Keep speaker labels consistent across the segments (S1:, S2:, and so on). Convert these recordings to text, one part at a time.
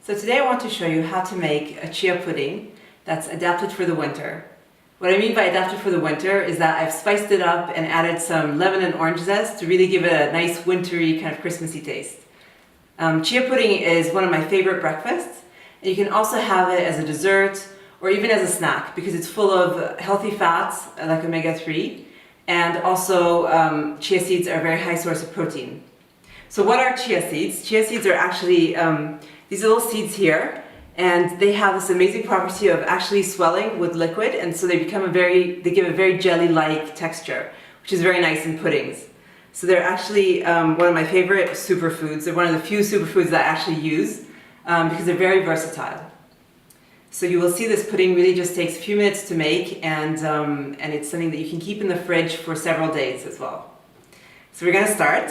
S1: So today I want to show you how to make a chia pudding that's adapted for the winter. What I mean by adapted for the winter is that I've spiced it up and added some lemon and orange zest to really give it a nice wintry kind of Christmassy taste. Chia pudding is one of my favorite breakfasts, and you can also have it as a dessert or even as a snack because it's full of healthy fats like omega-3, and also chia seeds are a very high source of protein. So what are chia seeds? Chia seeds are actually these little seeds here, and they have this amazing property of actually swelling with liquid, and so they give a very jelly-like texture, which is very nice in puddings. So they're actually one of my favorite superfoods. They're one of the few superfoods that I actually use because they're very versatile. So you will see this pudding really just takes a few minutes to make, and it's something that you can keep in the fridge for several days as well. So we're going to start.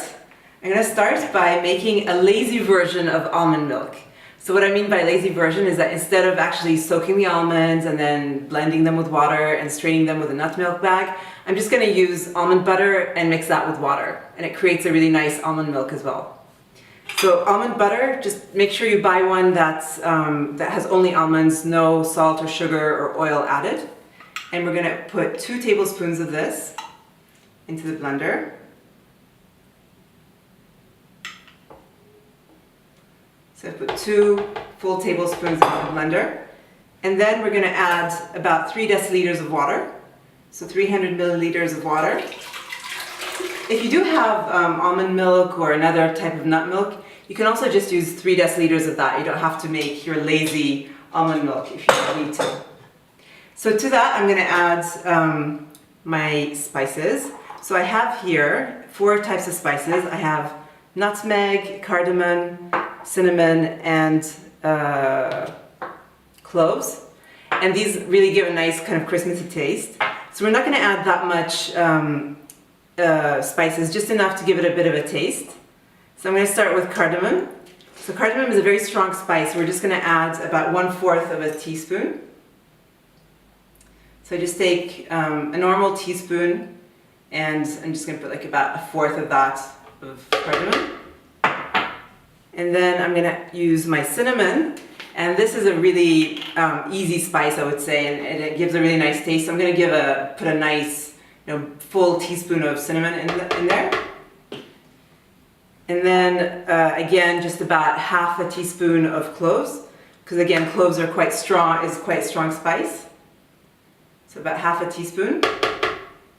S1: I'm going to start by making a lazy version of almond milk. So what I mean by lazy version is that instead of actually soaking the almonds and then blending them with water and straining them with a nut milk bag, I'm just going to use almond butter and mix that with water, and it creates a really nice almond milk as well. So almond butter, just make sure you buy one that has only almonds, no salt or sugar or oil added. And we're going to put 2 tablespoons of this into the blender. So I put 2 full tablespoons into the blender, and then we're going to add about 3 deciliters of water, so 300 milliliters of water. If you do have almond milk or another type of nut milk, you can also just use 3 deciliters of that. You don't have to make your lazy almond milk if you don't need to. So to that I'm going to add my spices. So I have here 4 types of spices. I have nutmeg, cardamom, cinnamon, and cloves, and these really give a nice kind of Christmassy taste. So we're not going to add that much spices, just enough to give it a bit of a taste. So I'm going to start with cardamom. So cardamom is a very strong spice. We're just going to add about 1/4 of a teaspoon. So I just take a normal teaspoon, and I'm just going to put like about 1/4 of that of cardamom. And then I'm going to use my cinnamon, and this is a really easy spice, I would say, and it gives a really nice taste. So I'm going to put a nice, full teaspoon of cinnamon in there. And then again, just about 1/2 teaspoon of cloves, because again, cloves are quite strong spice. So about 1/2 teaspoon.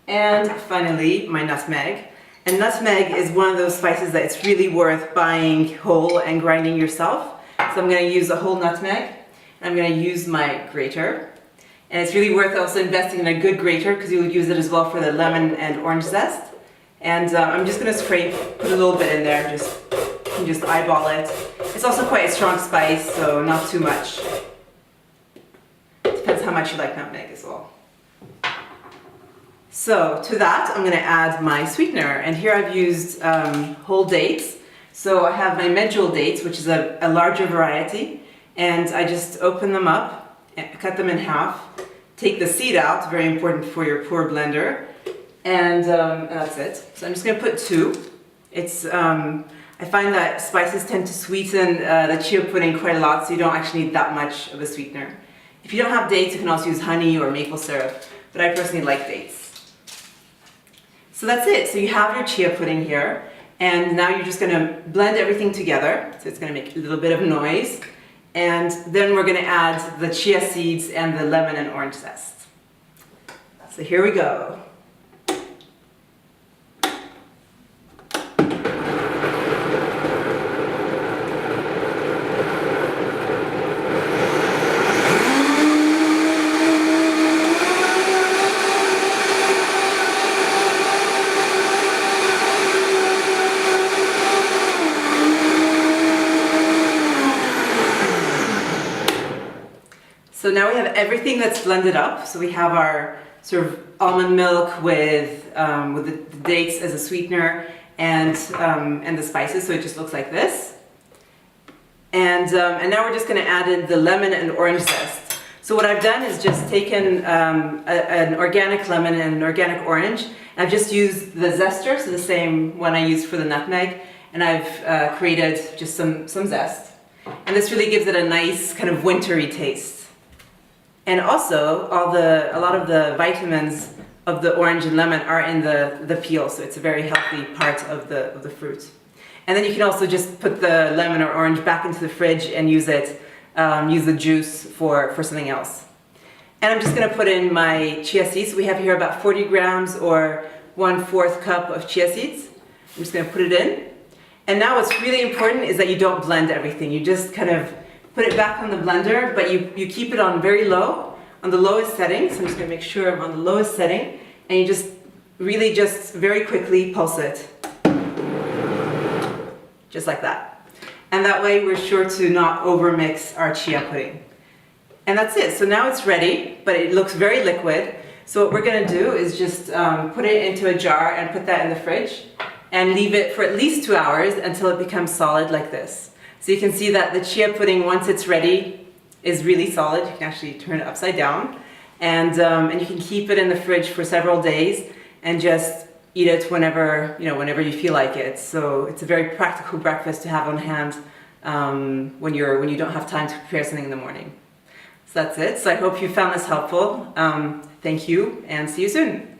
S1: And finally, my nutmeg. And nutmeg is one of those spices that it's really worth buying whole and grinding yourself. So I'm going to use a whole nutmeg, and I'm going to use my grater. And it's really worth also investing in a good grater because you'll use it as well for the lemon and orange zest. And I'm just going to put a little bit in there, you can just eyeball it. It's also quite a strong spice, so not too much. Depends how much you like nutmeg as well. So to that, I'm going to add my sweetener, and here I've used whole dates. So I have my medjool dates, which is a larger variety, and I just open them up, cut them in half, take the seed out, very important for your pour blender, and that's it. So I'm just going to put 2. I find that spices tend to sweeten the chia pudding quite a lot, so you don't actually need that much of a sweetener. If you don't have dates, you can also use honey or maple syrup, but I personally like dates. So that's it. So you have your chia pudding here, and now you're just going to blend everything together. So it's going to make a little bit of noise, and then we're going to add the chia seeds and the lemon and orange zest. So here we go. So now we have everything that's blended up. So we have our sort of almond milk with the dates as a sweetener and the spices. So it just looks like this. And now we're just going to add in the lemon and orange zest. So what I've done is just taken an organic lemon and an organic orange. I've just used the zester, so the same one I used for the nutmeg, and I've created just some zest. And this really gives it a nice kind of wintry taste. And also, a lot of the vitamins of the orange and lemon are in the peel, so it's a very healthy part of the fruit. And then you can also just put the lemon or orange back into the fridge and use the juice for something else. And I'm just going to put in my chia seeds. We have here about 40 grams or 1/4 cup of chia seeds. I'm just going to put it in. And now what's really important is that you don't blend everything. You just kind of put it back on the blender, but you keep it on very low, on the lowest setting. So I'm just going to make sure I'm on the lowest setting. And you just really just very quickly pulse it. Just like that. And that way we're sure to not overmix our chia pudding. And that's it. So now it's ready, but it looks very liquid. So what we're going to do is just put it into a jar and put that in the fridge and leave it for at least 2 hours until it becomes solid like this. So you can see that the chia pudding, once it's ready, is really solid. You can actually turn it upside down. And you can keep it in the fridge for several days and just eat it whenever you feel like it. So it's a very practical breakfast to have on hand when you don't have time to prepare something in the morning. So that's it. So I hope you found this helpful. Thank you and see you soon.